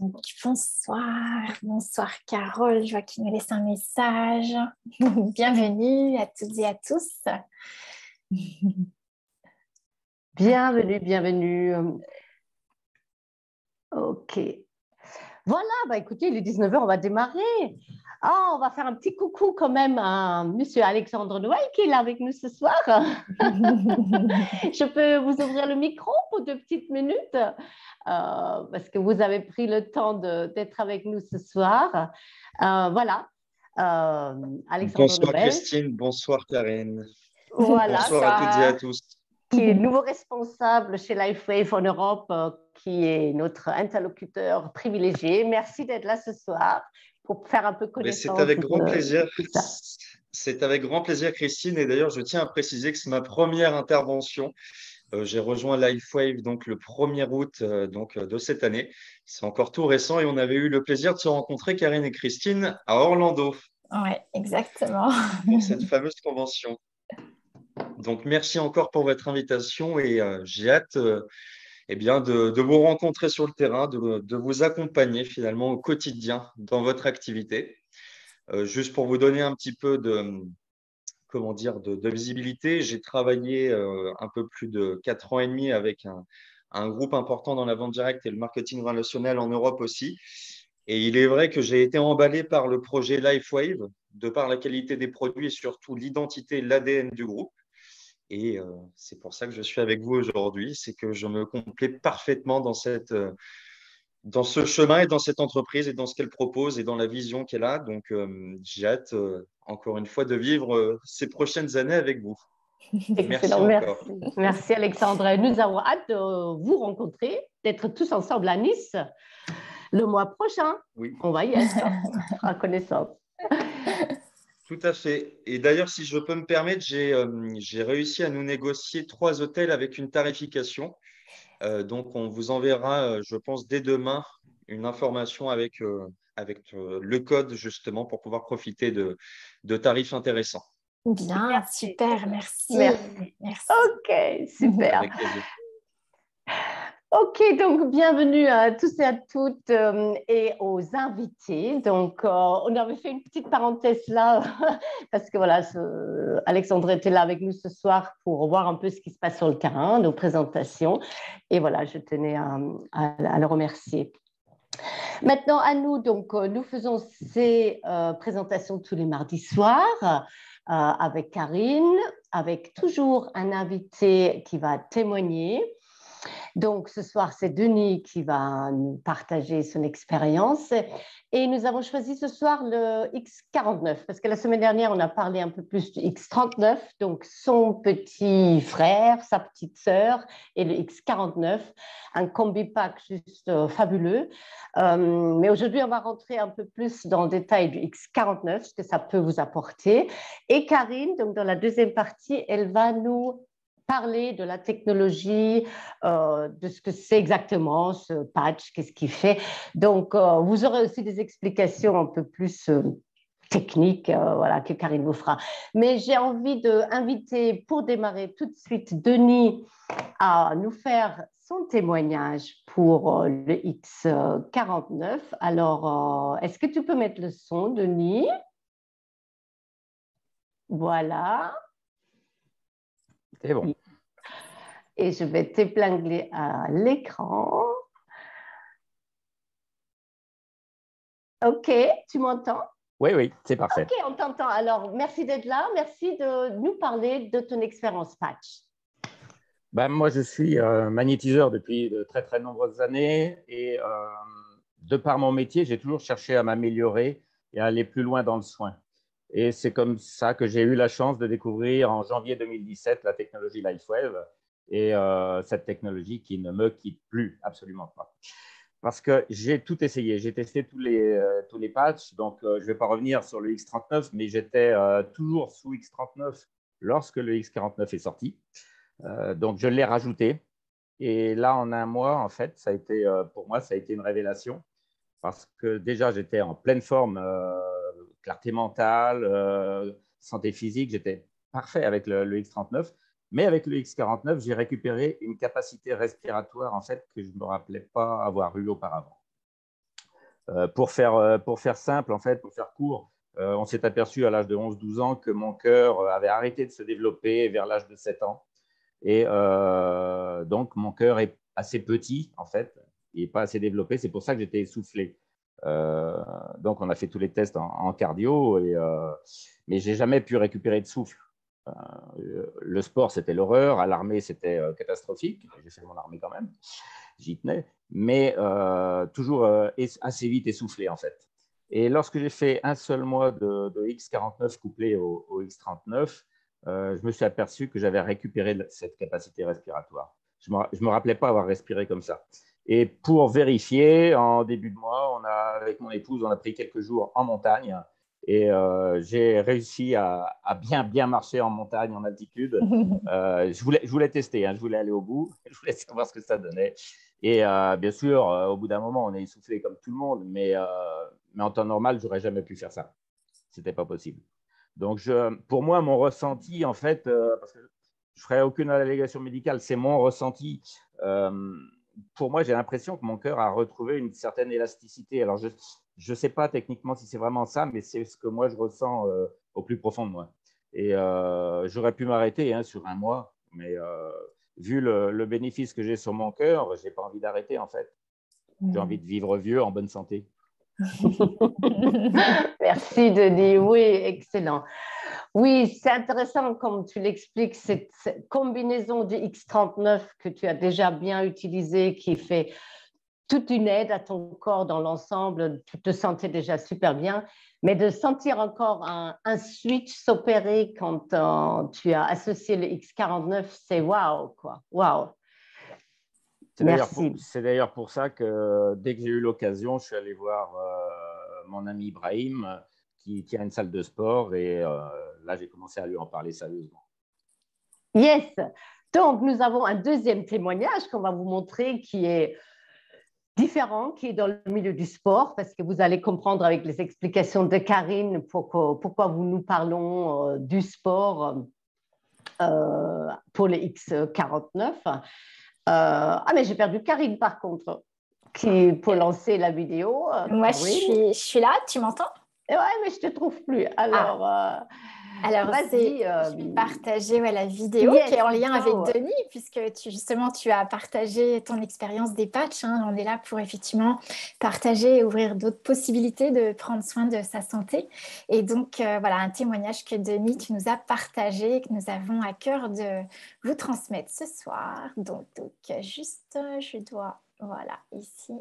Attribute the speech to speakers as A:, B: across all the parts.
A: Donc, bonsoir Carole, je vois qu'il me laisse un message. Bienvenue à toutes et à tous.
B: Bienvenue. Ok. Voilà, écoutez, il est 19h, on va démarrer. On va faire un petit coucou quand même à Monsieur Alexandre Noël qui est là avec nous ce soir. Je peux vous ouvrir le micro pour 2 petites minutes parce que vous avez pris le temps d'être avec nous ce soir. Voilà, Alexandre
C: Bonsoir
B: Noël.
C: Christine, bonsoir Karine.
B: Voilà,
C: bonsoir à toutes et à tous.
B: Qui est nouveau responsable chez LifeWave en Europe, qui est notre interlocuteur privilégié. Merci d'être là ce soir pour faire un peu connaissance.
C: C'est avec grand plaisir. C'est avec grand plaisir, Christine. Et d'ailleurs, je tiens à préciser que c'est ma première intervention. J'ai rejoint LifeWave donc le 1er août de cette année. C'est encore tout récent et on avait eu le plaisir de se rencontrer, Karine et Christine, à Orlando.
A: Oui, exactement.
C: Pour cette fameuse convention. Donc, merci encore pour votre invitation et j'ai hâte de vous rencontrer sur le terrain, de vous accompagner finalement au quotidien dans votre activité. Juste pour vous donner un petit peu de visibilité, j'ai travaillé un peu plus de 4 ans et demi avec un groupe important dans la vente directe et le marketing relationnel en Europe aussi. Et il est vrai que j'ai été emballé par le projet LifeWave, de par la qualité des produits et surtout l'identité, l'ADN du groupe. Et c'est pour ça que je suis avec vous aujourd'hui, c'est que je me complais parfaitement dans ce chemin et dans cette entreprise et dans ce qu'elle propose et dans la vision qu'elle a. Donc, j'ai hâte, encore une fois, de vivre ces prochaines années avec vous. Merci encore.
B: Merci Alexandre. Nous avons hâte de vous rencontrer, d'être tous ensemble à Nice le mois prochain.
C: Oui.
B: On va y être, à connaissance.
C: Tout à fait. Et d'ailleurs, si je peux me permettre, j'ai réussi à nous négocier 3 hôtels avec une tarification. Donc, on vous enverra, je pense, dès demain, une information avec le code, justement, pour pouvoir profiter de tarifs intéressants.
A: Bien, super, merci.
B: Ok, super.
C: Avec plaisir.
B: Ok, donc bienvenue à tous et à toutes et aux invités. Donc, on avait fait une petite parenthèse là parce que voilà, Alexandre était là avec nous ce soir pour voir un peu ce qui se passe sur le terrain, nos présentations. Et voilà, je tenais à le remercier. Maintenant, à nous, donc, nous faisons ces présentations tous les mardis soirs avec Karine, avec toujours un invité qui va témoigner. Donc, ce soir, c'est Denis qui va nous partager son expérience. Et nous avons choisi ce soir le X49, parce que la semaine dernière, on a parlé un peu plus du X39, donc son petit frère, sa petite sœur, et le X49, un combi-pack juste fabuleux. Mais aujourd'hui, on va rentrer un peu plus dans le détail du X49, ce que ça peut vous apporter. Et Karine, donc dans la deuxième partie, elle va nous parler de la technologie, de ce que c'est exactement ce patch, qu'est-ce qu'il fait. Donc, vous aurez aussi des explications un peu plus techniques voilà, que Karine vous fera. Mais j'ai envie d'inviter, pour démarrer tout de suite, Denis à nous faire son témoignage pour le X49. Alors, est-ce que tu peux mettre le son, Denis? Voilà.
D: C'est bon.
B: Et je vais t'épingler à l'écran. OK, tu m'entends?
D: Oui, c'est parfait.
B: OK, on t'entend. Alors, merci d'être là. Merci de nous parler de ton expérience patch.
D: Moi, je suis magnétiseur depuis de très, très nombreuses années et de par mon métier, j'ai toujours cherché à m'améliorer et à aller plus loin dans le soin. Et c'est comme ça que j'ai eu la chance de découvrir en janvier 2017 la technologie LifeWave et cette technologie qui ne me quitte plus, absolument pas. Parce que j'ai tout essayé, j'ai testé tous les patchs, donc je ne vais pas revenir sur le X39, mais j'étais toujours sous X39 lorsque le X49 est sorti. Donc, je l'ai rajouté. Et là, en un mois, en fait, ça a été, pour moi, ça a été une révélation parce que déjà, j'étais en pleine forme, clarté mentale, santé physique. J'étais parfait avec le X39. Mais avec le X49, j'ai récupéré une capacité respiratoire, en fait, que je ne me rappelais pas avoir eue auparavant. Pour faire simple, en fait, pour faire court, on s'est aperçu à l'âge de 11-12 ans que mon cœur avait arrêté de se développer vers l'âge de 7 ans. Et donc, mon cœur est assez petit, en fait. Il n'est pas assez développé. C'est pour ça que j'étais essoufflé. Donc, on a fait tous les tests en cardio, mais je n'ai jamais pu récupérer de souffle. Le sport, c'était l'horreur. À l'armée, c'était catastrophique. J'ai fait mon armée quand même. J'y tenais. Mais toujours assez vite essoufflé, en fait. Et lorsque j'ai fait un seul mois de X49 couplé au X39, je me suis aperçu que j'avais récupéré cette capacité respiratoire. Je ne me rappelais pas avoir respiré comme ça. Et pour vérifier, en début de mois, avec mon épouse, on a pris quelques jours en montagne et j'ai réussi à bien marcher en montagne, en altitude. Je voulais tester, je voulais aller au bout, je voulais savoir ce que ça donnait. Et bien sûr, au bout d'un moment, on est essoufflé comme tout le monde, mais en temps normal, je n'aurais jamais pu faire ça. Ce n'était pas possible. Donc, pour moi, mon ressenti, en fait, parce que je ne ferai aucune allégation médicale, c'est mon ressenti. Pour moi, j'ai l'impression que mon cœur a retrouvé une certaine élasticité. Alors, je ne sais pas techniquement si c'est vraiment ça, mais c'est ce que moi, je ressens au plus profond de moi. Et j'aurais pu m'arrêter sur un mois, mais vu le bénéfice que j'ai sur mon cœur, je n'ai pas envie d'arrêter, en fait. J'ai envie de vivre vieux en bonne santé.
B: Merci Denis, oui, excellent. Oui, c'est intéressant comme tu l'expliques, cette combinaison du X39 que tu as déjà bien utilisé, qui fait toute une aide à ton corps dans l'ensemble, tu te sentais déjà super bien, mais de sentir encore un switch s'opérer quand tu as associé le X49, c'est waouh, quoi, waouh.
D: C'est d'ailleurs pour ça que dès que j'ai eu l'occasion, je suis allé voir mon ami Brahim qui a une salle de sport et là, j'ai commencé à lui en parler sérieusement.
B: Yes. Donc, nous avons un deuxième témoignage qu'on va vous montrer qui est différent, qui est dans le milieu du sport, parce que vous allez comprendre avec les explications de Karine pourquoi nous parlons du sport pour les X49. Mais j'ai perdu Karine, par contre, pour lancer la vidéo.
A: Moi, je suis là, tu m'entends?
B: Ouais, mais je ne te trouve plus. Alors,
A: vas-y. Je vais partager la vidéo qui est en lien avec Denis, puisque tu as partagé ton expérience des patchs. On est là pour effectivement partager et ouvrir d'autres possibilités de prendre soin de sa santé. Et donc, voilà, un témoignage que Denis, tu nous as partagé, que nous avons à cœur de vous transmettre ce soir. Donc juste, je dois, voilà, ici.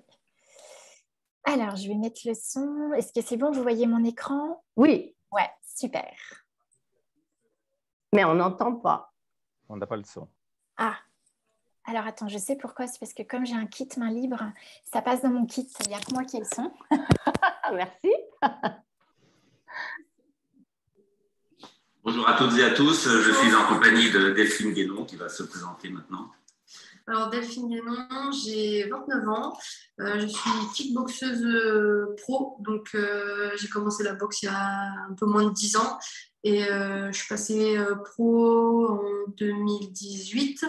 A: Alors, je vais mettre le son. Est-ce que c'est bon? Vous voyez mon écran?
B: Oui.
A: Ouais, super.
B: Mais on n'entend pas.
D: On n'a pas le son.
A: Ah, alors attends, je sais pourquoi. C'est parce que comme j'ai un kit main libre, ça passe dans mon kit. Il n'y a que moi qui ai le son.
B: Merci.
E: Bonjour à toutes et à tous. Je suis en compagnie de Delphine Guénon qui va se présenter maintenant.
F: Alors Delphine Guénon, j'ai 29 ans, je suis kickboxeuse pro, donc j'ai commencé la boxe il y a un peu moins de 10 ans et je suis passée pro en 2018.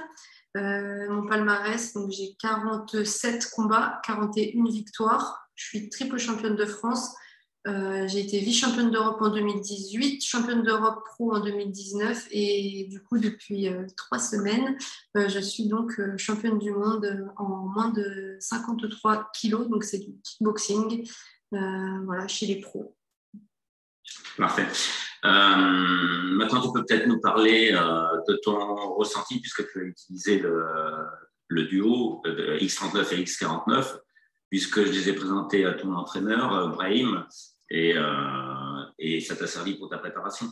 F: Mon palmarès, donc j'ai 47 combats, 41 victoires, je suis triple championne de France. J'ai été vice-championne d'Europe en 2018, championne d'Europe pro en 2019 et du coup depuis 3 semaines, je suis donc championne du monde en moins de 53 kilos, donc c'est du kickboxing, voilà, chez les pros.
E: Parfait. Maintenant, tu peux peut-être nous parler de ton ressenti puisque tu as utilisé le duo de X39 et X49 puisque je les ai présentés à ton entraîneur, Brahim. Et ça t'a servi pour ta préparation.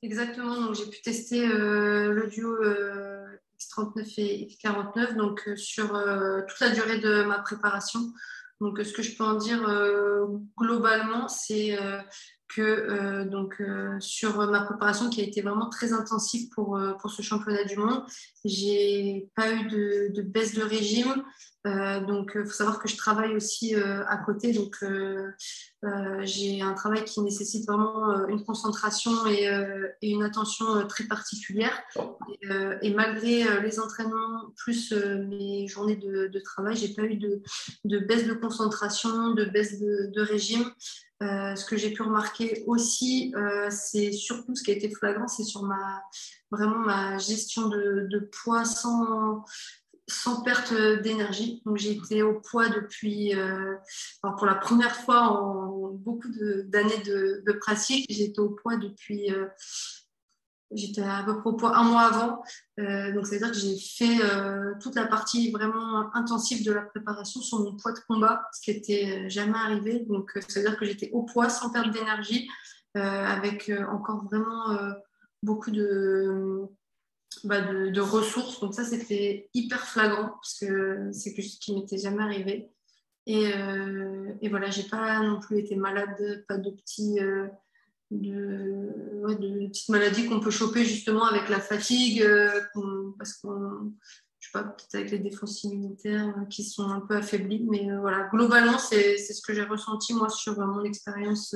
F: Exactement, donc j'ai pu tester le duo X39 et X49 donc, sur toute la durée de ma préparation. Donc ce que je peux en dire globalement, c'est que sur ma préparation qui a été vraiment très intensive pour ce championnat du monde. J'ai pas eu de baisse de régime. Donc, il faut savoir que je travaille aussi à côté. Donc, j'ai un travail qui nécessite vraiment une concentration et une attention très particulière. Et malgré les entraînements plus mes journées de travail, j'ai pas eu de baisse de concentration, de baisse de régime. Ce que j'ai pu remarquer aussi, c'est surtout ce qui a été flagrant, c'est sur vraiment ma gestion de poids sans perte d'énergie. Donc, j'ai été au poids depuis, alors pour la première fois en beaucoup d'années de pratique, j'ai été au poids depuis, j'étais à peu près au poids un mois avant. Donc, ça veut dire que j'ai fait toute la partie vraiment intensive de la préparation sur mon poids de combat, ce qui n'était jamais arrivé. Donc, ça veut dire que j'étais au poids sans perte d'énergie, avec encore vraiment beaucoup de ressources. Donc ça, c'était hyper flagrant parce que c'est quelque chose qui ne m'était jamais arrivé. Et voilà, j'ai pas non plus été malade, pas de petites maladies qu'on peut choper justement avec la fatigue, parce qu'on, je sais pas, peut-être avec les défenses immunitaires qui sont un peu affaiblies. Mais voilà, globalement, c'est ce que j'ai ressenti moi sur mon expérience.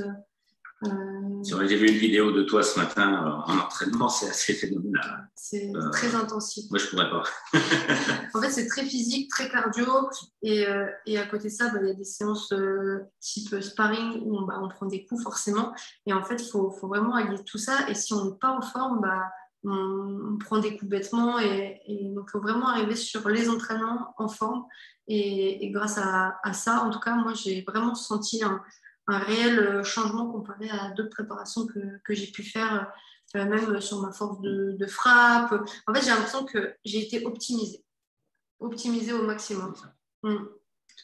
E: C'est vrai, j'ai vu une vidéo de toi ce matin en entraînement, c'est assez phénoménal.
F: C'est très intensif.
E: Moi, je ne pourrais pas.
F: En fait, c'est très physique, très cardio. Et à côté de ça, il y a des séances type sparring où on prend des coups forcément. Et en fait, il faut vraiment allier tout ça. Et si on n'est pas en forme, on prend des coups bêtement. Et donc, il faut vraiment arriver sur les entraînements en forme. Et grâce à ça, en tout cas, moi, j'ai vraiment senti un réel changement comparé à d'autres préparations que j'ai pu faire, même sur ma force de frappe. En fait, j'ai l'impression que j'ai été optimisée au maximum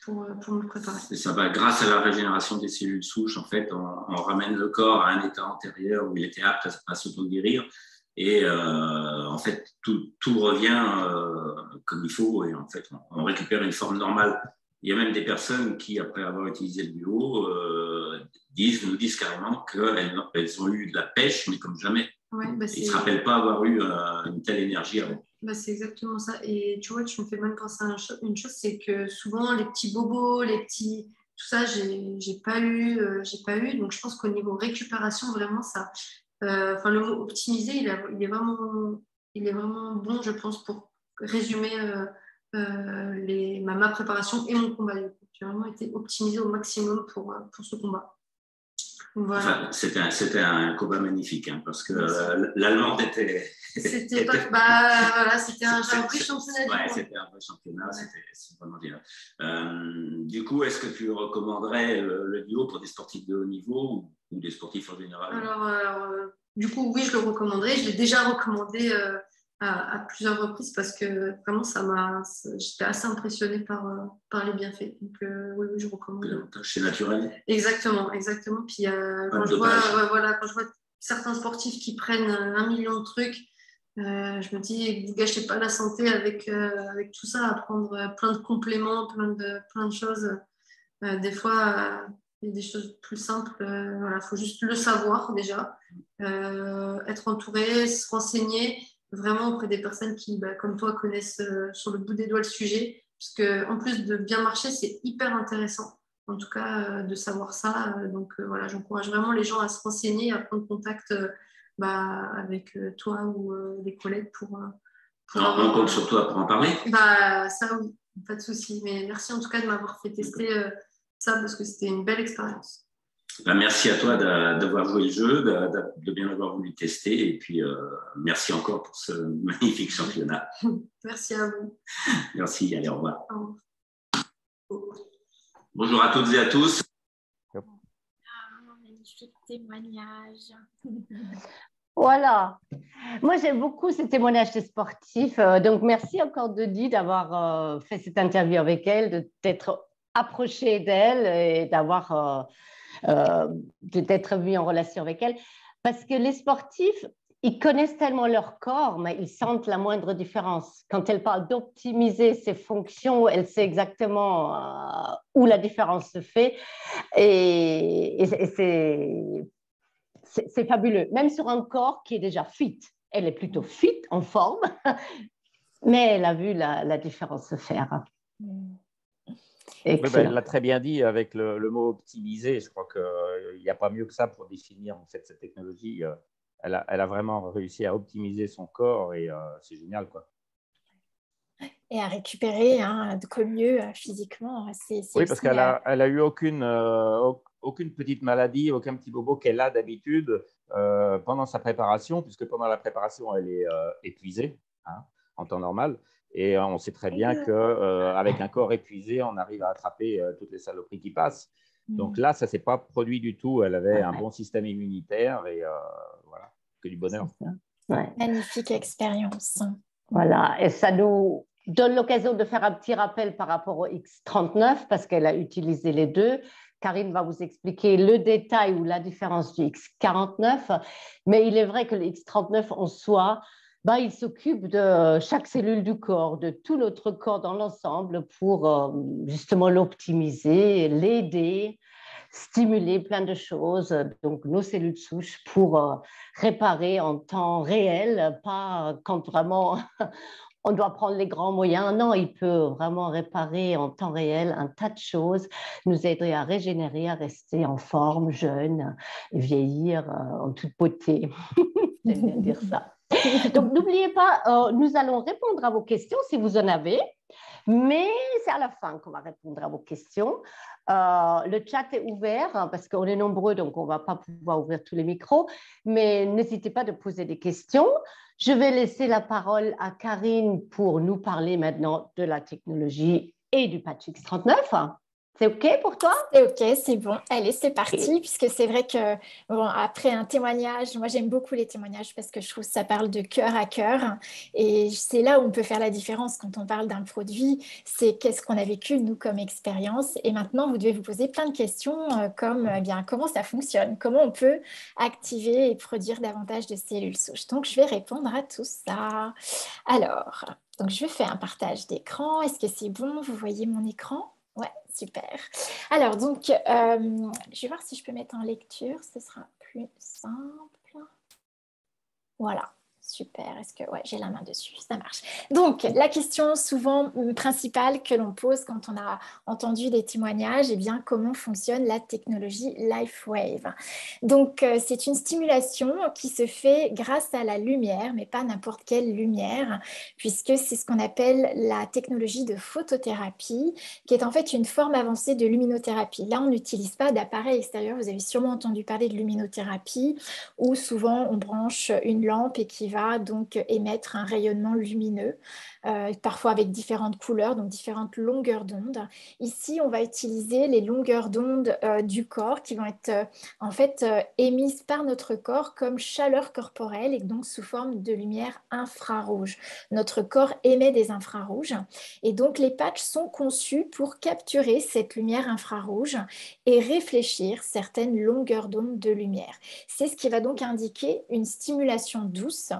F: pour me préparer.
E: Et ça va, grâce à la régénération des cellules souches, en fait, on ramène le corps à un état antérieur où il était apte à s'auto-guérir. Et en fait, tout revient comme il faut et en fait, on récupère une forme normale. Il y a même des personnes qui, après avoir utilisé le duo, nous disent carrément qu'elles ont eu de la pêche, mais comme jamais.
F: Ouais,
E: ils ne se rappellent pas avoir eu une telle énergie avant.
F: C'est exactement ça. Et tu vois, tu me fais même penser à une chose, c'est que souvent, les petits bobos, tout ça, j'ai pas eu. Donc, je pense qu'au niveau récupération, vraiment, ça... le mot optimiser, il est vraiment bon, je pense, pour résumer ma préparation et mon combat. J'ai vraiment été optimisée au maximum pour ce combat.
E: Enfin,
F: Voilà.
E: c'était un combat magnifique, parce que l'Allemande était...
F: C'était un vrai championnat.
E: Ouais, c'était un vrai championnat, c'est vraiment bien. Du coup, est-ce que tu recommanderais le duo pour des sportifs de haut niveau ou des sportifs en général?
F: Alors, du coup, oui, je le recommanderais. Je l'ai déjà recommandé à plusieurs reprises parce que vraiment, j'étais assez impressionnée par les bienfaits. Donc, oui, je recommande.
E: C'est naturel.
F: Exactement. Puis, quand je vois certains sportifs qui prennent 1 million de trucs, je me dis, vous ne gâchez pas la santé avec tout ça, à prendre plein de compléments, plein de choses. Des fois, il y a des choses plus simples. Il faut juste le savoir déjà, être entouré, se renseigner vraiment auprès des personnes qui, comme toi, connaissent sur le bout des doigts le sujet. Parce qu'en plus de bien marcher, c'est hyper intéressant, en tout cas, de savoir ça. Donc, j'encourage vraiment les gens à se renseigner, à prendre contact avec toi ou des collègues pour
E: on compte sur toi pour en parler.
F: Ça, oui, pas de souci. Mais merci en tout cas de m'avoir fait tester ça parce que c'était une belle expérience.
E: Merci à toi d'avoir joué le jeu, de bien avoir voulu tester. Et puis, merci encore pour ce magnifique championnat.
F: Merci à vous.
E: Merci, allez, au revoir.
F: Au revoir.
E: Bonjour à toutes et à tous.
A: Magnifique témoignage.
B: Voilà. Moi, j'aime beaucoup ces témoignages des sportifs. Donc, merci encore Denis d'avoir fait cette interview avec elle, de t'être approché d'elle et de t'être mis en relation avec elle. Parce que les sportifs, ils connaissent tellement leur corps, mais ils sentent la moindre différence. Quand elle parle d'optimiser ses fonctions, elle sait exactement où la différence se fait. Et c'est fabuleux. Même sur un corps qui est déjà fit. Elle est plutôt fit, en forme, mais elle a vu la différence se faire.
D: Oui, ben, elle l'a très bien dit avec le mot optimisé. Je crois qu'il n'y a pas mieux que ça pour définir en fait, cette technologie. Elle a vraiment réussi à optimiser son corps et c'est génial, quoi.
A: Et à récupérer de mieux physiquement.
D: Oui, parce qu'elle a eu aucune petite maladie, aucun petit bobo qu'elle a d'habitude pendant sa préparation, puisque pendant la préparation, elle est épuisée en temps normal. Et on sait très bien qu'avec un corps épuisé, on arrive à attraper toutes les saloperies qui passent. Donc là, ça ne s'est pas produit du tout. Elle avait un bon système immunitaire et voilà, que du bonheur.
A: Magnifique expérience.
B: Voilà, et ça nous donne l'occasion de faire un petit rappel par rapport au X39 parce qu'elle a utilisé les deux. Karine va vous expliquer le détail ou la différence du X49, mais il est vrai que le X39 en soi, il s'occupe de chaque cellule du corps, de tout notre corps dans l'ensemble pour justement l'optimiser, l'aider, stimuler plein de choses, donc nos cellules souches pour réparer en temps réel, pas quand vraiment on doit prendre les grands moyens. Non, il peut vraiment réparer en temps réel un tas de choses, nous aider à régénérer, à rester en forme, jeune, vieillir en toute beauté. J'aime bien dire ça. Donc, n'oubliez pas, nous allons répondre à vos questions si vous en avez, mais c'est à la fin qu'on va répondre à vos questions. Le chat est ouvert parce qu'on est nombreux, donc on ne va pas pouvoir ouvrir tous les micros, mais n'hésitez pas de poser des questions. Je vais laisser la parole à Karine pour nous parler maintenant de la technologie et du patch X39. C'est OK pour toi?
A: C'est OK, c'est bon. Allez, c'est parti, puisque c'est vrai que après un témoignage, moi j'aime beaucoup les témoignages parce que je trouve que ça parle de cœur à cœur. Et c'est là où on peut faire la différence quand on parle d'un produit. C'est qu'est-ce qu'on a vécu, nous, comme expérience. Et maintenant, vous devez vous poser plein de questions comme comment ça fonctionne, comment on peut activer et produire davantage de cellules souches. Donc, je vais répondre à tout ça. Alors, donc je vais faire un partage d'écran. Est-ce que c'est bon? Vous voyez mon écran? Ouais, super. Alors, donc, je vais voir si je peux mettre en lecture, ce sera plus simple. Voilà. Super, est-ce que j'ai la main dessus, ça marche. Donc, la question souvent principale que l'on pose quand on a entendu des témoignages, comment fonctionne la technologie LifeWave? Donc, c'est une stimulation qui se fait grâce à la lumière, mais pas n'importe quelle lumière, puisque c'est ce qu'on appelle la technologie de photothérapie, qui est en fait une forme avancée de luminothérapie. Là, on n'utilise pas d'appareil extérieur. Vous avez sûrement entendu parler de luminothérapie, où souvent on branche une lampe et qui va donc émettre un rayonnement lumineux, parfois avec différentes couleurs, donc différentes longueurs d'onde. Ici, on va utiliser les longueurs d'onde du corps qui vont être en fait émises par notre corps comme chaleur corporelle et donc sous forme de lumière infrarouge. Notre corps émet des infrarouges et donc les patchs sont conçus pour capturer cette lumière infrarouge et réfléchir certaines longueurs d'onde de lumière. C'est ce qui va donc indiquer une stimulation douce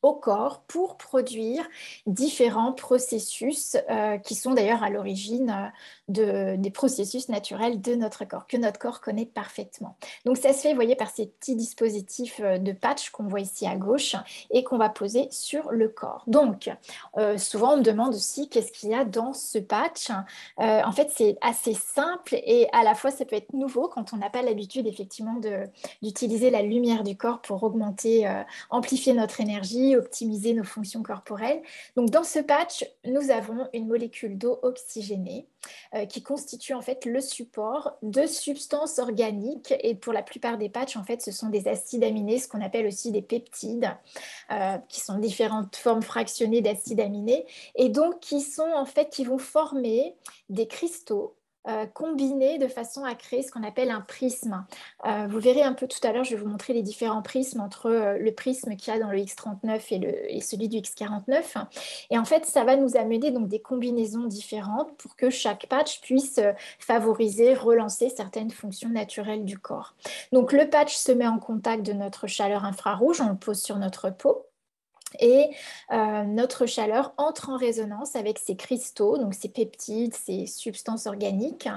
A: au corps pour produire différents processus qui sont d'ailleurs à l'origine des processus naturels de notre corps, que notre corps connaît parfaitement. Donc ça se fait, vous voyez, par ces petits dispositifs de patch qu'on voit ici à gauche et qu'on va poser sur le corps. Donc, souvent on me demande aussi qu'est-ce qu'il y a dans ce patch. En fait, c'est assez simple et à la fois ça peut être nouveau quand on n'a pas l'habitude effectivement d'utiliser la lumière du corps pour augmenter, amplifier notre énergie, optimiser nos fonctions corporelles. Donc dans ce patch, nous avons une molécule d'eau oxygénée qui constitue en fait le support de substances organiques et pour la plupart des patchs, en fait, ce sont des acides aminés, ce qu'on appelle aussi des peptides, qui sont différentes formes fractionnées d'acides aminés et donc qui vont former des cristaux combinés de façon à créer ce qu'on appelle un prisme. Vous verrez un peu tout à l'heure, je vais vous montrer les différents prismes entre le prisme qu'il y a dans le X39 et celui du X49. Et en fait, ça va nous amener donc des combinaisons différentes pour que chaque patch puisse favoriser, relancer certaines fonctions naturelles du corps. Donc le patch se met en contact de notre chaleur infrarouge, on le pose sur notre peau. Et notre chaleur entre en résonance avec ces cristaux, donc ces peptides, ces substances organiques,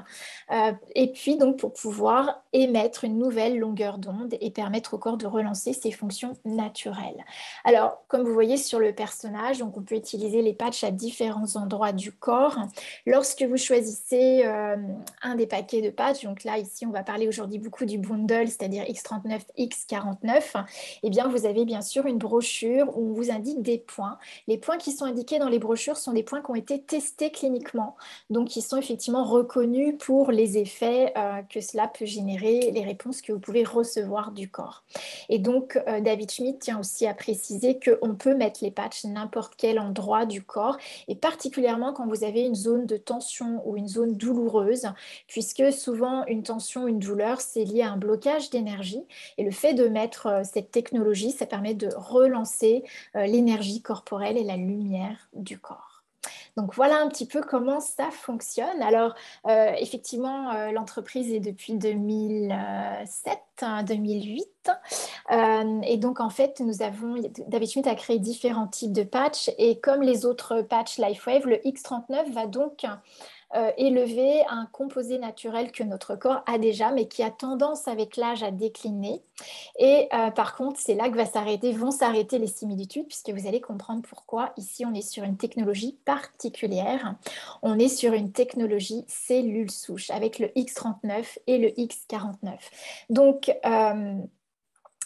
A: et puis donc pour pouvoir émettre une nouvelle longueur d'onde et permettre au corps de relancer ses fonctions naturelles. Alors, comme vous voyez sur le personnage, donc on peut utiliser les patchs à différents endroits du corps. Lorsque vous choisissez un des paquets de patchs, donc là ici on va parler aujourd'hui beaucoup du bundle, c'est-à-dire X39, X49, eh bien vous avez bien sûr une brochure où on vous indique des points. Les points qui sont indiqués dans les brochures sont des points qui ont été testés cliniquement, donc qui sont effectivement reconnus pour les effets que cela peut générer, les réponses que vous pouvez recevoir du corps. Et donc David Schmidt tient aussi à préciser qu'on peut mettre les patchs n'importe quel endroit du corps, et particulièrement quand vous avez une zone de tension ou une zone douloureuse, puisque souvent une tension, une douleur, c'est lié à un blocage d'énergie, et le fait de mettre cette technologie, ça permet de relancer l'énergie corporelle et la lumière du corps. Donc voilà un petit peu comment ça fonctionne. Alors effectivement, l'entreprise est depuis 2007, 2008. Et donc en fait, David Schmidt a créé différents types de patchs, et comme les autres patchs LifeWave, le X39 va donc élever un composé naturel que notre corps a déjà, mais qui a tendance avec l'âge à décliner. Et par contre, c'est là que vont s'arrêter les similitudes, puisque vous allez comprendre pourquoi. Ici, on est sur une technologie particulière. On est sur une technologie cellule souche avec le X39 et le X49. Donc,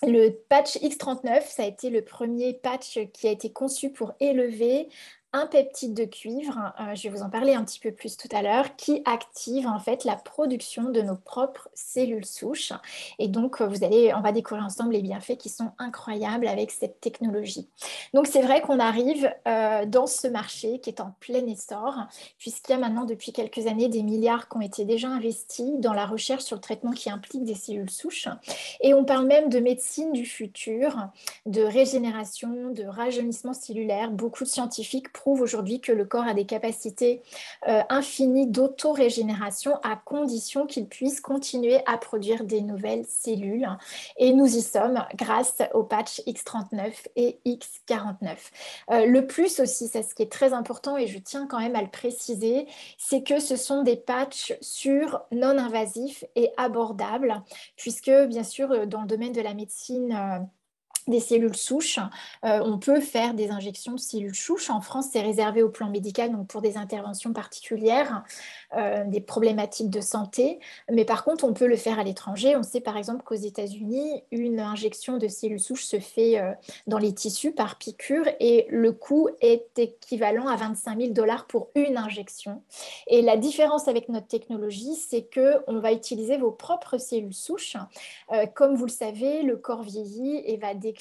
A: le patch X39, ça a été le premier patch qui a été conçu pour élever un peptide de cuivre, je vais vous en parler un petit peu plus tout à l'heure, qui active en fait la production de nos propres cellules souches. Et donc, on va découvrir ensemble les bienfaits qui sont incroyables avec cette technologie. Donc, c'est vrai qu'on arrive dans ce marché qui est en plein essor, puisqu'il y a maintenant depuis quelques années des milliards qui ont été déjà investis dans la recherche sur le traitement qui implique des cellules souches. Et on parle même de médecine du futur, de régénération, de rajeunissement cellulaire. Beaucoup de scientifiques prouvent aujourd'hui que le corps a des capacités infinies d'auto-régénération à condition qu'il puisse continuer à produire des nouvelles cellules. Et nous y sommes grâce aux patchs X39 et X49. Le plus aussi, c'est ce qui est très important et je tiens quand même à le préciser, c'est que ce sont des patchs sûrs, non invasifs et abordables, puisque bien sûr dans le domaine de la médecine des cellules souches, on peut faire des injections de cellules souches. En France, c'est réservé au plan médical, donc pour des interventions particulières, des problématiques de santé. Mais par contre, on peut le faire à l'étranger. On sait par exemple qu'aux États-Unis, une injection de cellules souches se fait dans les tissus par piqûre et le coût est équivalent à 25 000 $ pour une injection. Et la différence avec notre technologie, c'est qu'on va utiliser vos propres cellules souches. Comme vous le savez, le corps vieillit et va décliner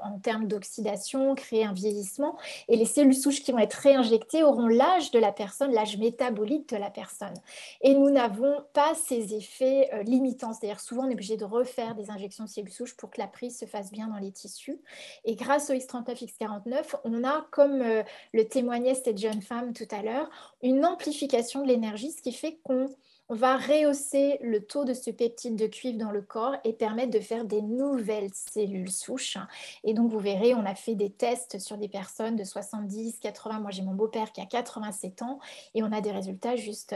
A: en termes d'oxydation, créer un vieillissement. Et les cellules souches qui vont être réinjectées auront l'âge de la personne, l'âge métabolique de la personne. Et nous n'avons pas ces effets limitants. C'est-à-dire souvent on est obligé de refaire des injections de cellules souches pour que la prise se fasse bien dans les tissus. Et grâce au X39, X49, on a, comme le témoignait cette jeune femme tout à l'heure, une amplification de l'énergie, ce qui fait qu'on va rehausser le taux de ce peptide de cuivre dans le corps et permettre de faire des nouvelles cellules souches. Et donc, vous verrez, on a fait des tests sur des personnes de 70, 80. Moi, j'ai mon beau-père qui a 87 ans et on a des résultats juste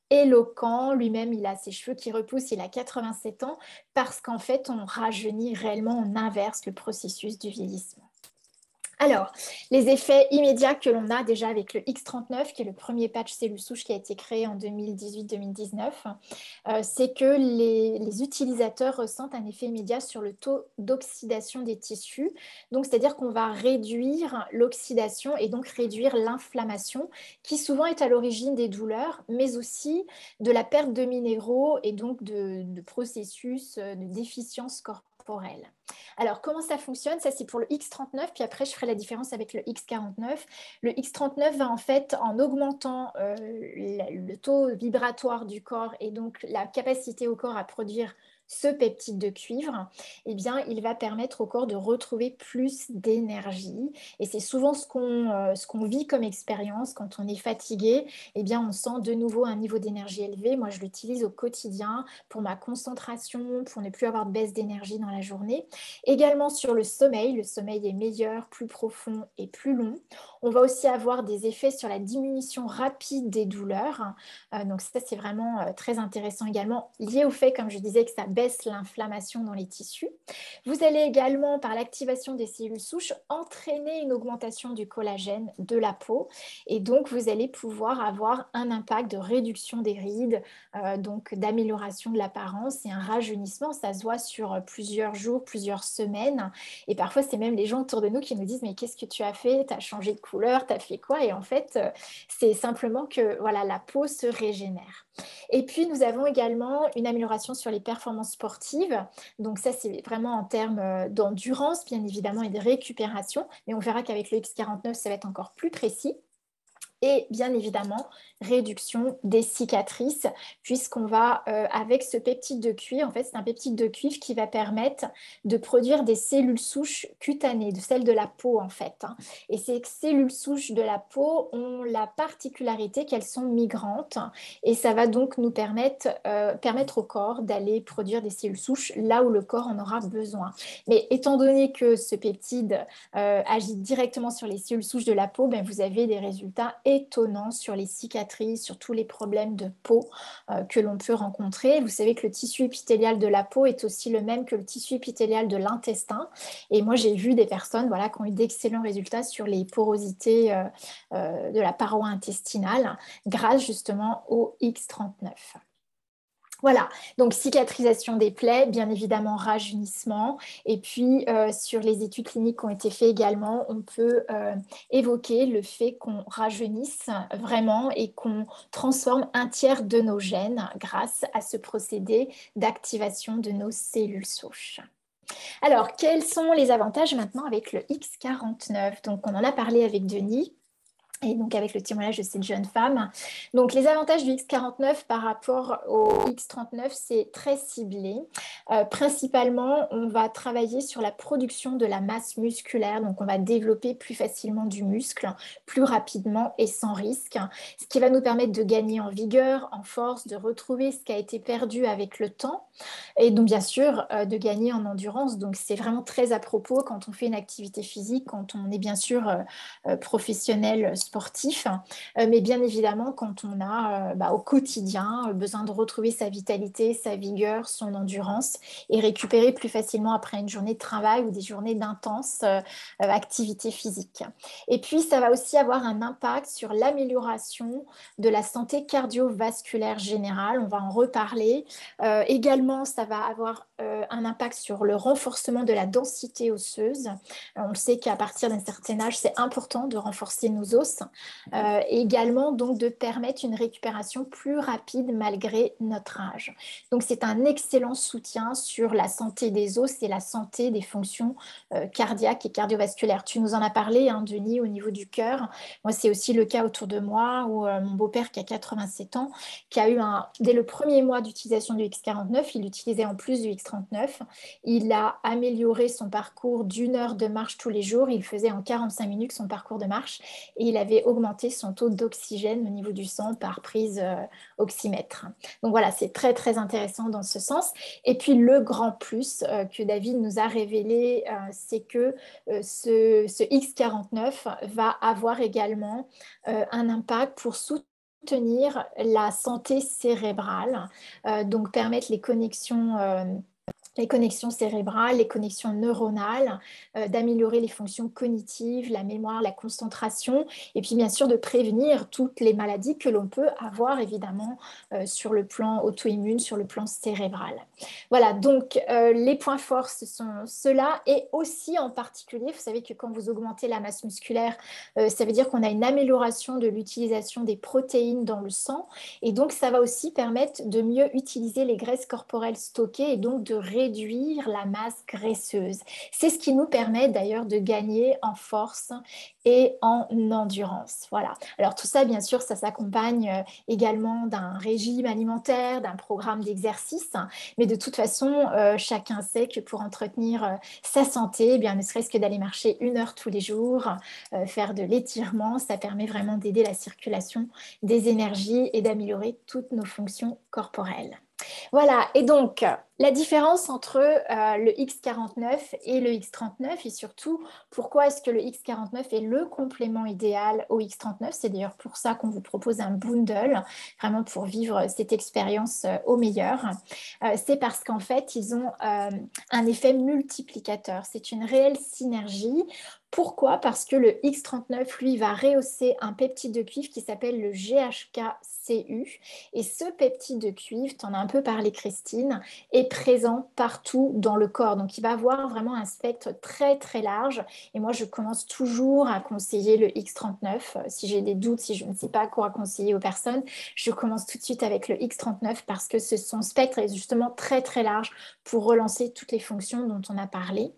A: éloquent. Lui-même, il a ses cheveux qui repoussent, il a 87 ans parce qu'en fait, on rajeunit réellement, on inverse le processus du vieillissement. Alors, les effets immédiats que l'on a déjà avec le X39, qui est le premier patch cellule souche qui a été créé en 2018-2019, c'est que les utilisateurs ressentent un effet immédiat sur le taux d'oxydation des tissus. Donc, c'est-à-dire qu'on va réduire l'oxydation et donc réduire l'inflammation, qui souvent est à l'origine des douleurs, mais aussi de la perte de minéraux et donc de processus de déficience corporelle. Alors, comment ça fonctionne? Ça, c'est pour le X39, puis après, je ferai la différence avec le X49. Le X39 va en fait, en augmentant le taux vibratoire du corps et donc la capacité au corps à produire ce peptide de cuivre, eh bien, il va permettre au corps de retrouver plus d'énergie. Et c'est souvent ce qu'on vit comme expérience quand on est fatigué. Eh bien, on sent de nouveau un niveau d'énergie élevé. Moi, je l'utilise au quotidien pour ma concentration, pour ne plus avoir de baisse d'énergie dans la journée. Également sur le sommeil est meilleur, plus profond et plus long. On va aussi avoir des effets sur la diminution rapide des douleurs. Donc ça, c'est vraiment très intéressant également, lié au fait, comme je disais, que ça baisse l'inflammation dans les tissus. Vous allez également, par l'activation des cellules souches, entraîner une augmentation du collagène de la peau. Et donc, vous allez pouvoir avoir un impact de réduction des rides, donc d'amélioration de l'apparence et un rajeunissement. Ça se voit sur plusieurs jours, plusieurs semaines. Et parfois, c'est même les gens autour de nous qui nous disent « Mais qu'est-ce que tu as fait? Tu as changé de couleur, tu as fait quoi ?» Et en fait, c'est simplement que voilà, la peau se régénère. Et puis, nous avons également une amélioration sur les performances sportives. Donc ça, c'est vraiment en termes d'endurance, bien évidemment, et de récupération. Mais on verra qu'avec le X49, ça va être encore plus précis. Et bien évidemment, réduction des cicatrices, puisqu'on va, avec ce peptide de cuivre, en fait, c'est un peptide de cuivre qui va permettre de produire des cellules souches cutanées, de celles de la peau, en fait. Et ces cellules souches de la peau ont la particularité qu'elles sont migrantes, et ça va donc nous permettre au corps d'aller produire des cellules souches là où le corps en aura besoin. Mais étant donné que ce peptide agit directement sur les cellules souches de la peau, ben, vous avez des résultats étonnant sur les cicatrices, sur tous les problèmes de peau que l'on peut rencontrer. Vous savez que le tissu épithélial de la peau est aussi le même que le tissu épithélial de l'intestin. Et moi, j'ai vu des personnes voilà, qui ont eu d'excellents résultats sur les porosités de la paroi intestinale grâce justement au X39. Voilà, donc cicatrisation des plaies, bien évidemment rajeunissement. Et puis, sur les études cliniques qui ont été faites également, on peut évoquer le fait qu'on rajeunisse vraiment et qu'on transforme un tiers de nos gènes grâce à ce procédé d'activation de nos cellules souches. Alors, quels sont les avantages maintenant avec le X49? Donc, on en a parlé avec Denis. Et donc avec le témoignage de cette jeune femme. Donc les avantages du X49 par rapport au X39, c'est très ciblé. Principalement, on va travailler sur la production de la masse musculaire. Donc on va développer plus facilement du muscle, plus rapidement et sans risque. Ce qui va nous permettre de gagner en vigueur, en force, de retrouver ce qui a été perdu avec le temps. Et donc bien sûr, de gagner en endurance. Donc c'est vraiment très à propos quand on fait une activité physique, quand on est bien sûr professionnel sportif, mais bien évidemment quand on a au quotidien besoin de retrouver sa vitalité, sa vigueur, son endurance et récupérer plus facilement après une journée de travail ou des journées d'intense activité physique. Et puis ça va aussi avoir un impact sur l'amélioration de la santé cardiovasculaire générale, on va en reparler. Également, ça va avoir un impact sur le renforcement de la densité osseuse. On sait qu'à partir d'un certain âge, c'est important de renforcer nos os. Également donc de permettre une récupération plus rapide malgré notre âge. Donc c'est un excellent soutien sur la santé des os et la santé des fonctions cardiaques et cardiovasculaires. Tu nous en as parlé, hein, Denis, au niveau du cœur. Moi, c'est aussi le cas autour de moi où mon beau-père qui a 87 ans, qui a eu dès le premier mois d'utilisation du X49, il l'utilisait en plus du X39. Il a amélioré son parcours d'1 heure de marche tous les jours. Il faisait en 45 minutes son parcours de marche et il avait augmenté son taux d'oxygène au niveau du sang par prise oxymètre. Donc voilà, c'est très très intéressant dans ce sens. Et puis le grand plus que David nous a révélé, c'est que ce X49 va avoir également un impact pour soutenir la santé cérébrale, donc permettre les connexions cérébrales, les connexions neuronales, d'améliorer les fonctions cognitives, la mémoire, la concentration, et puis bien sûr de prévenir toutes les maladies que l'on peut avoir évidemment sur le plan auto-immune, sur le plan cérébral. Voilà, donc les points forts, ce sont ceux-là, et aussi en particulier, vous savez que quand vous augmentez la masse musculaire, ça veut dire qu'on a une amélioration de l'utilisation des protéines dans le sang, et donc ça va aussi permettre de mieux utiliser les graisses corporelles stockées, et donc de réduire réduire la masse graisseuse. C'est ce qui nous permet d'ailleurs de gagner en force et en endurance. Voilà. Alors tout ça, bien sûr, ça s'accompagne également d'un régime alimentaire, d'un programme d'exercice, mais de toute façon, chacun sait que pour entretenir sa santé, eh bien, ne serait-ce que d'aller marcher 1 heure tous les jours, faire de l'étirement, ça permet vraiment d'aider la circulation des énergies et d'améliorer toutes nos fonctions corporelles. Voilà, et donc la différence entre le X49 et le X39 et surtout pourquoi est-ce que le X49 est le complément idéal au X39, c'est d'ailleurs pour ça qu'on vous propose un bundle, vraiment pour vivre cette expérience au meilleur. C'est parce qu'en fait ils ont un effet multiplicateur, c'est une réelle synergie. Pourquoi? Parce que le X39, lui, va rehausser un peptide de cuivre qui s'appelle le GHK-Cu. Et ce peptide de cuivre, tu en as un peu parlé, Christine, est présent partout dans le corps. Donc, il va avoir vraiment un spectre très, très large. Et moi, je commence toujours à conseiller le X39. Si j'ai des doutes, si je ne sais pas quoi conseiller aux personnes, je commence tout de suite avec le X39 parce que son spectre est justement très, très large pour relancer toutes les fonctions dont on a parlé.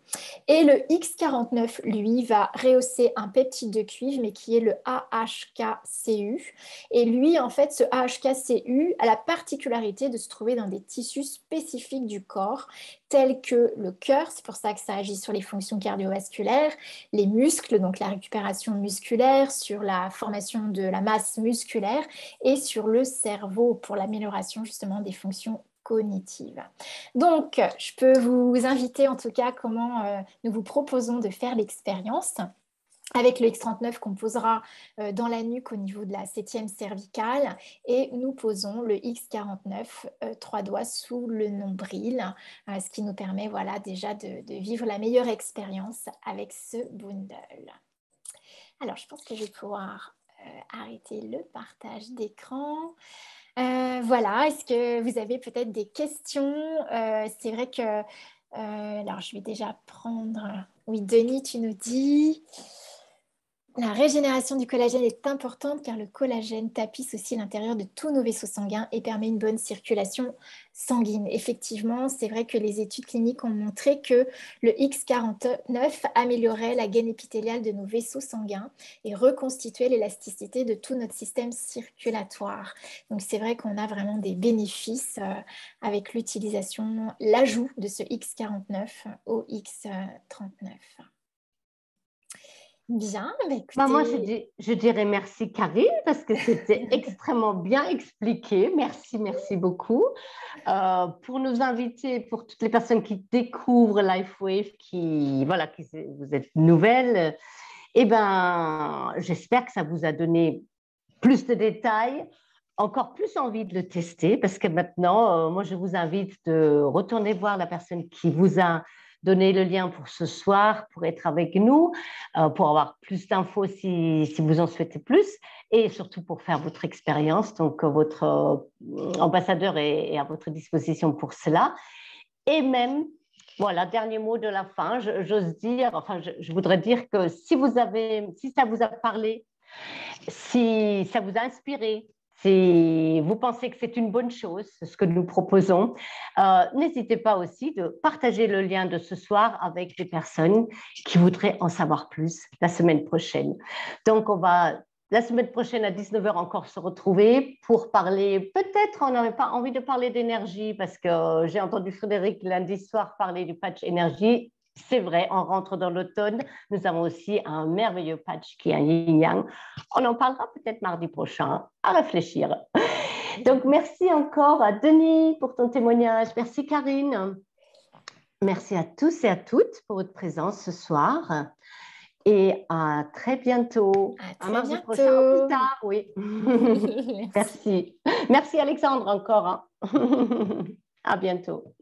A: Et le X49, lui, va rehausser un peptide de cuivre, mais qui est le AHK-Cu. Et lui, en fait, ce AHK-Cu a la particularité de se trouver dans des tissus spécifiques du corps, tels que le cœur, c'est pour ça que ça agit sur les fonctions cardiovasculaires, les muscles, donc la récupération musculaire, sur la formation de la masse musculaire, et sur le cerveau pour l'amélioration justement des fonctions cognitive. Donc, je peux vous inviter en tout cas comment nous vous proposons de faire l'expérience avec le X39 qu'on posera dans la nuque au niveau de la 7e cervicale et nous posons le X49 3 doigts sous le nombril, ce qui nous permet voilà, déjà de vivre la meilleure expérience avec ce bundle. Alors, je pense que je vais pouvoir arrêter le partage d'écran. Voilà, est-ce que vous avez peut-être des questions? C'est vrai que... alors, je vais déjà prendre... Oui, Denis, tu nous dis... La régénération du collagène est importante car le collagène tapisse aussi l'intérieur de tous nos vaisseaux sanguins et permet une bonne circulation sanguine. Effectivement, c'est vrai que les études cliniques ont montré que le X49 améliorait la gaine épithéliale de nos vaisseaux sanguins et reconstituait l'élasticité de tout notre système circulatoire. Donc c'est vrai qu'on a vraiment des bénéfices avec l'utilisation, l'ajout de ce X49 au X39. Bien, bah écoutez...
B: Moi, je dirais merci Karine parce que c'était extrêmement bien expliqué. Merci, merci beaucoup. Pour nos invités, pour toutes les personnes qui découvrent LifeWave, vous êtes nouvelles, j'espère que ça vous a donné plus de détails, encore plus envie de le tester parce que maintenant, moi, je vous invite de retourner voir la personne qui vous a donner le lien pour ce soir, pour être avec nous, pour avoir plus d'infos si vous en souhaitez plus, et surtout pour faire votre expérience. Donc, votre ambassadeur est à votre disposition pour cela. Et même, voilà, dernier mot de la fin, j'ose dire, enfin, je voudrais dire que si ça vous a parlé, si ça vous a inspiré, si vous pensez que c'est une bonne chose, ce que nous proposons, n'hésitez pas aussi de partager le lien de ce soir avec des personnes qui voudraient en savoir plus la semaine prochaine. Donc, on va la semaine prochaine à 19h encore se retrouver pour parler, peut-être on n'avait pas envie de parler d'énergie parce que j'ai entendu Frédéric lundi soir parler du patch énergie. C'est vrai, on rentre dans l'automne. Nous avons aussi un merveilleux patch qui est un yin-yang. On en parlera peut-être mardi prochain, à réfléchir. Donc, merci encore à Denis pour ton témoignage. Merci Karine. Merci à tous et à toutes pour votre présence ce soir. Et à très bientôt.
A: À mardi
B: prochain ou plus tard, oui. Merci. Merci Alexandre encore. À bientôt.